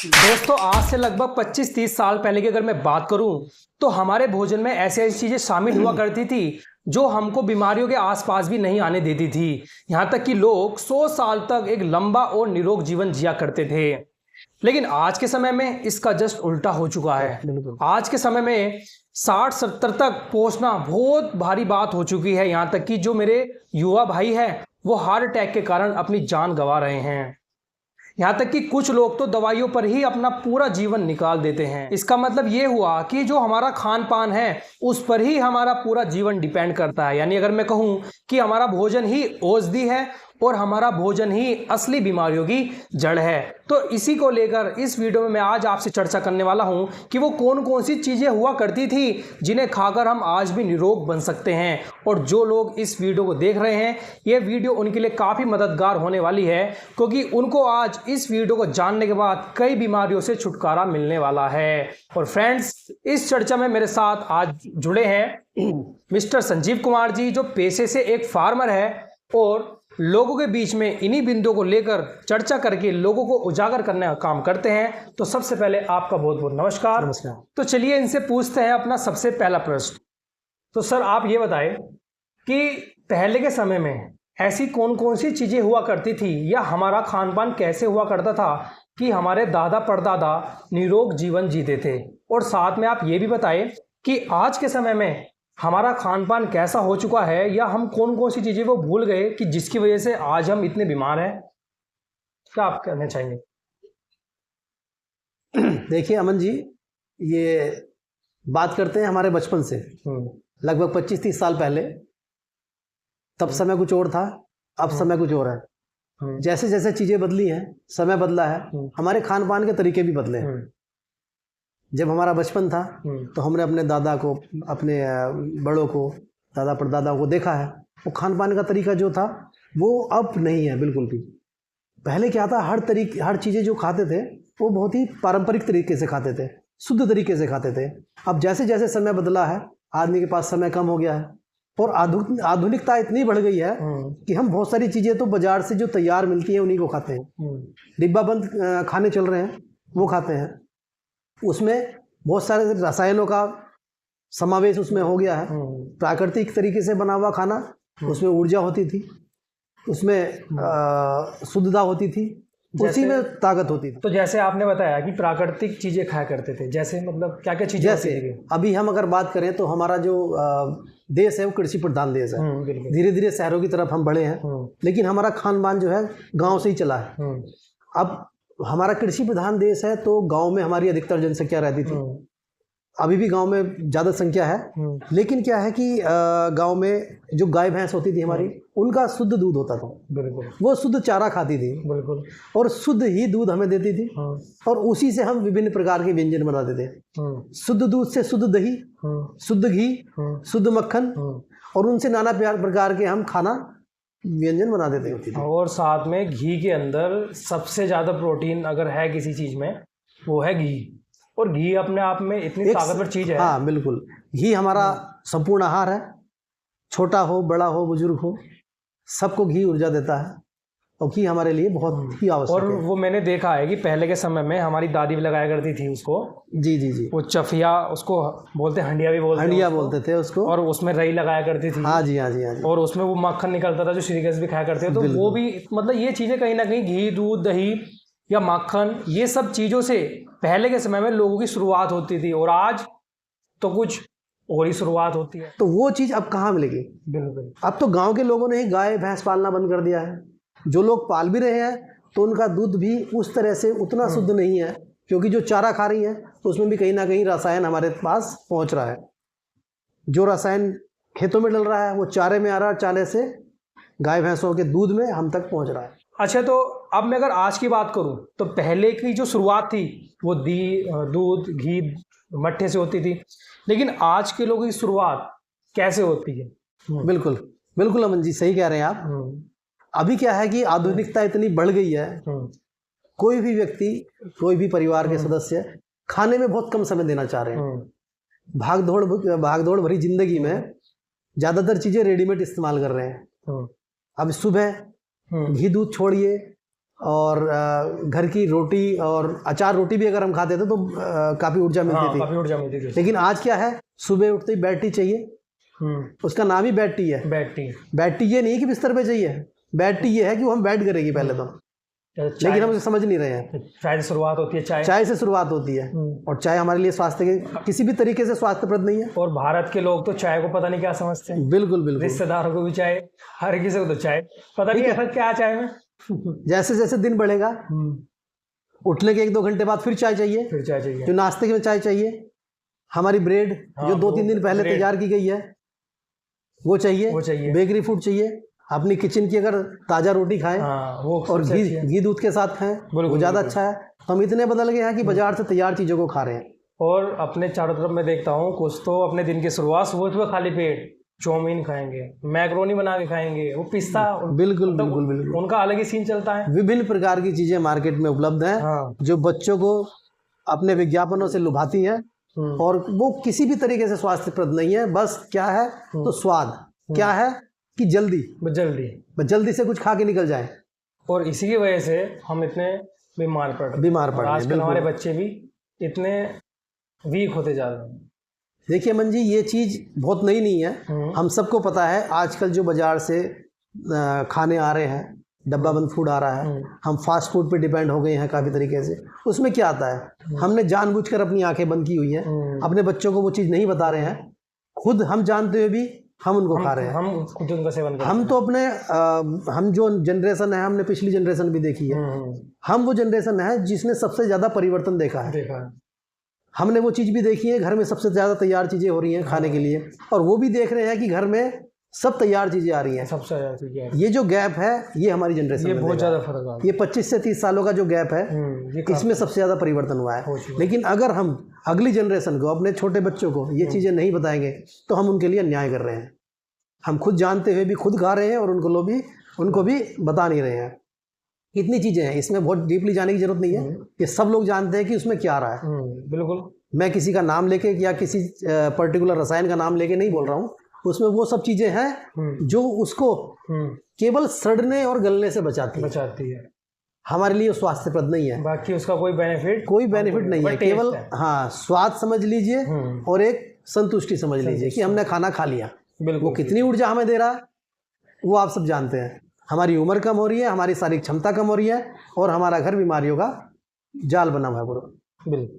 दोस्तों, आज से लगभग 25-30 साल पहले की अगर मैं बात करूं तो हमारे भोजन में ऐसी ऐसी चीजें शामिल हुआ करती थी जो हमको बीमारियों के आसपास भी नहीं आने देती थी। यहां तक कि लोग 100 साल तक एक लंबा और निरोग जीवन जिया करते थे। लेकिन आज के समय में इसका जस्ट उल्टा हो चुका है। आज के समय में 60-70 तक पहुंचना बहुत भारी बात हो चुकी है। यहां तक कि जो मेरे युवा भाई हैं वो हार्ट अटैक के कारण अपनी जान गंवा रहे हैं। यहाँ तक कि कुछ लोग तो दवाइयों पर ही अपना पूरा जीवन निकाल देते हैं। इसका मतलब ये हुआ कि जो हमारा खान पान है उस पर ही हमारा पूरा जीवन डिपेंड करता है। यानी अगर मैं कहूँ कि हमारा भोजन ही औषधि है और हमारा भोजन ही असली बीमारियों की जड़ है। तो इसी को लेकर इस वीडियो में मैं आज आपसे चर्चा करने वाला हूं कि वो कौन कौन सी चीज़ें हुआ करती थी जिन्हें खाकर हम आज भी निरोग बन सकते हैं। और जो लोग इस वीडियो को देख रहे हैं, ये वीडियो उनके लिए काफ़ी मददगार होने वाली है, क्योंकि उनको आज इस वीडियो को जानने के बाद कई बीमारियों से छुटकारा मिलने वाला है। और फ्रेंड्स, इस चर्चा में मेरे साथ आज जुड़े हैं मिस्टर संजीव कुमार जी, जो पेशे से एक फार्मर है और लोगों के बीच में इन्हीं बिंदुओं को लेकर चर्चा करके लोगों को उजागर करने का काम करते हैं। तो सबसे पहले आपका बहुत बहुत नमस्कार। नमस्कार। तो चलिए इनसे पूछते हैं अपना सबसे पहला प्रश्न। तो सर, आप ये बताएं कि पहले के समय में ऐसी कौन कौन सी चीज़ें हुआ करती थी या हमारा खान पान कैसे हुआ करता था कि हमारे दादा परदादा निरोग जीवन जीते थे। और साथ में आप ये भी बताएं कि आज के समय में हमारा खान पान कैसा हो चुका है या हम कौन कौन सी चीज़ें वो भूल गए कि जिसकी वजह से आज हम इतने बीमार हैं। क्या आप कहना चाहेंगे? देखिए अमन जी, ये बात करते हैं हमारे बचपन से, लगभग 25-30 साल पहले। तब समय कुछ और था, अब समय कुछ और है। जैसे जैसे चीज़ें बदली हैं, समय बदला है, हमारे खान पान के तरीके भी बदले हैं। जब हमारा बचपन था तो हमने अपने दादा को, अपने बड़ों को, दादा परदादा को देखा है, वो खान पान का तरीका जो था वो अब नहीं है बिल्कुल भी। पहले क्या था, हर चीज़ें जो खाते थे वो बहुत ही पारंपरिक तरीके से खाते थे, शुद्ध तरीके से खाते थे। अब जैसे जैसे समय बदला है, आदमी के पास समय कम हो गया है और आधुनिकता इतनी बढ़ गई है कि हम बहुत सारी चीज़ें तो बाजार से जो तैयार मिलती हैं उन्हीं को खाते हैं। डिब्बा बंद खाने चल रहे हैं, वो खाते हैं। उसमें बहुत सारे रसायनों का समावेश उसमें हो गया है। प्राकृतिक तरीके से बना हुआ खाना, उसमें ऊर्जा होती थी, उसमें शुद्धता होती थी, उसी में ताकत होती थी। तो जैसे आपने बताया कि प्राकृतिक चीज़ें खाया करते थे, जैसे मतलब क्या क्या चीज़ें? जैसे अभी हम अगर बात करें तो हमारा जो देश है वो कृषि प्रधान देश है। धीरे धीरे शहरों की तरफ हम बढ़े हैं, लेकिन हमारा खान पान जो है गाँव से ही चला है। अब हमारा कृषि प्रधान देश है तो गांव में हमारी अधिकतर जनसंख्या रहती थी। अभी भी गांव में ज़्यादा संख्या है, लेकिन क्या है कि गांव में जो गाय भैंस होती थी हमारी, उनका शुद्ध दूध होता था। बिल्कुल, वो शुद्ध चारा खाती थी। बिल्कुल, और शुद्ध ही दूध हमें देती थी। और उसी से हम विभिन्न प्रकार के व्यंजन बनाते थे। शुद्ध दूध से शुद्ध दही, शुद्ध घी, शुद्ध मक्खन, और उनसे नाना प्रकार के हम खाना व्यंजन बना देते होती थी। और साथ में घी के अंदर सबसे ज़्यादा प्रोटीन अगर है किसी चीज़ में, वो है घी। और घी अपने आप में इतनी ताकतवर चीज़ है। हाँ बिल्कुल, घी हमारा संपूर्ण आहार है। छोटा हो, बड़ा हो, बुजुर्ग हो, सबको घी ऊर्जा देता है और घी हमारे लिए बहुत ही आवश्यक है। और वो मैंने देखा है कि पहले के समय में हमारी दादी भी लगाया करती थी उसको। जी जी जी, वो चफिया उसको बोलते, हंडिया भी बोलते, हंडिया बोलते थे उसको। और उसमें रई लगाया करती थी। हाँ जी, हाँ जी, हाँ जी। और उसमें वो मक्खन निकलता था जो श्रीगंज भी खाया करते थे। तो वो भी मतलब ये चीज़ें कहीं ना कहीं घी, दूध, दही या मक्खन, ये सब चीज़ों से पहले के समय में लोगों की शुरुआत होती थी। और आज तो कुछ और ही शुरुआत होती है। तो वो चीज़ अब कहाँ मिलेगी? बिल्कुल, अब तो गांव के लोगों ने ही गाय भैंस पालना बंद कर दिया है। जो लोग पाल भी रहे हैं तो उनका दूध भी उस तरह से उतना शुद्ध नहीं है, क्योंकि जो चारा खा रही है तो उसमें भी कहीं ना कहीं रसायन हमारे पास पहुंच रहा है। जो रसायन खेतों में डल रहा है वो चारे में आ रहा है, चारे से गाय भैंसों के दूध में हम तक पहुंच रहा है। अच्छा, तो अब मैं अगर आज की बात करूं तो पहले की जो शुरुआत थी वो दूध, घी, मट्ठे से होती थी, लेकिन आज के लोगों की शुरुआत कैसे होती है? बिल्कुल बिल्कुल अमन जी, सही कह रहे हैं आप। अभी क्या है कि आधुनिकता इतनी बढ़ गई है, कोई भी व्यक्ति, कोई भी परिवार के सदस्य खाने में बहुत कम समय देना चाह रहे हैं। भाग दौड़ भरी जिंदगी में ज़्यादातर चीज़ें रेडीमेड इस्तेमाल कर रहे हैं। अब सुबह घी दूध छोड़िए, और घर की रोटी और अचार रोटी भी अगर हम खाते थे तो काफ़ी ऊर्जा मिलती थी। काफी ऊर्जा मिलती थी। लेकिन आज क्या है, सुबह उठते ही बेड टी चाहिए। उसका नाम ही बेड टी है। Bed tea. बेड टी ये नहीं कि बिस्तर पे चाहिए, बेड टी ये है कि वो हम बेड करेगी पहले तो, लेकिन हम उसे समझ नहीं रहे हैं। चाय से शुरुआत होती है। चाय से शुरुआत होती है, और चाय हमारे लिए स्वास्थ्य के किसी भी तरीके से स्वास्थ्यप्रद नहीं है। और भारत के लोग तो चाय को पता नहीं क्या समझते हैं। बिल्कुल बिल्कुल। रिश्तेदारों को भी चाय, हर किसी को तो चाय पता नहीं है क्या चाय में। जैसे जैसे दिन बढ़ेगा, उठने के 1-2 घंटे बाद फिर चाय चाहिए। फिर चाय चाहिए। जो नाश्ते में चाय चाहिए, हमारी ब्रेड जो 2-3 दिन पहले तैयार की गई है वो चाहिए। बेकरी फूड चाहिए। अपनी किचन की अगर ताज़ा रोटी खाएं वो और घी दूध के साथ खाएं, वो ज़्यादा अच्छा है। हम इतने बदल गए हैं कि बाजार से तैयार चीज़ों को खा रहे हैं। और अपने चारों तरफ मैं देखता हूँ कुछ तो अपने दिन की शुरुआत सुबह खाली पेट चाउमीन खाएंगे, मैक्रोनी बना के खाएंगे, वो पिस्ता। बिल्कुल बिल्कुल बिल्कुल। उनका अलग ही सीन चलता है। विभिन्न प्रकार की चीज़ें मार्केट में उपलब्ध हैं जो बच्चों को अपने विज्ञापनों से लुभाती हैं, और वो किसी भी तरीके से स्वास्थ्यप्रद नहीं है। बस क्या है तो स्वाद, क्या है कि जल्दी से कुछ खा के निकल जाए। और इसी की वजह से हम इतने बीमार पड़ रहे हैं। आजकल हमारे बच्चे भी इतने वीक होते जा रहे हैं। देखिए अमन जी, ये चीज़ बहुत नई नहीं है, हम सबको पता है। आजकल जो बाजार से खाने आ रहे हैं, डब्बा बंद फूड आ रहा है, हम फास्ट फूड पे डिपेंड हो गए हैं काफ़ी तरीके से। उसमें क्या आता है, हमने जानबूझकर अपनी आंखें बंद की हुई हैं, अपने बच्चों को वो चीज़ नहीं बता रहे हैं। खुद हम जानते हुए भी हम उनको खा रहे हैं। हम खुद उनका सेवन करते हैं। हम तो अपने हम जो जनरेशन है, हमने पिछली जनरेशन भी देखी है। हम वो जनरेशन है जिसने सबसे ज़्यादा परिवर्तन देखा है। हमने वो चीज़ भी देखी है, घर में सबसे ज़्यादा तैयार चीज़ें हो रही हैं खाने के लिए, और वो भी देख रहे हैं कि घर में सब तैयार चीज़ें आ रही हैं। सबसे ज़्यादा चीज़ें। ये जो गैप है, ये हमारी जनरेशन में बहुत ज़्यादा फर्क आ, ये 25 से 30 सालों का जो गैप है, इसमें सबसे ज़्यादा परिवर्तन हुआ है। लेकिन अगर हम अगली जनरेशन को, अपने छोटे बच्चों को ये चीज़ें नहीं बताएंगे तो हम उनके लिए अन्याय कर रहे हैं। हम खुद जानते हुए भी खुद खा रहे हैं और उनको भी बता नहीं रहे हैं। इतनी चीज़ें हैं, इसमें बहुत डीपली जाने की जरूरत नहीं है। ये सब लोग जानते हैं कि उसमें क्या आ रहा है। बिल्कुल। मैं किसी का नाम लेके या किसी पर्टिकुलर रसायन का नाम लेके नहीं बोल रहा हूँ। उसमें वो सब चीज़ें हैं जो उसको केवल सड़ने और गलने से बचाती है। हमारे लिए स्वास्थ्यप्रद नहीं है। बाकी उसका कोई बेनिफिट नहीं है। केवल स्वाद समझ लीजिए और एक संतुष्टि समझ लीजिए कि हमने खाना खा लिया। वो कितनी ऊर्जा हमें दे रहा है वो आप सब जानते हैं। हमारी उम्र कम हो रही है, हमारी शारीरिक क्षमता कम हो रही है, और हमारा घर बीमारियों का जाल बना हुआ है पूरा। बिल्कुल।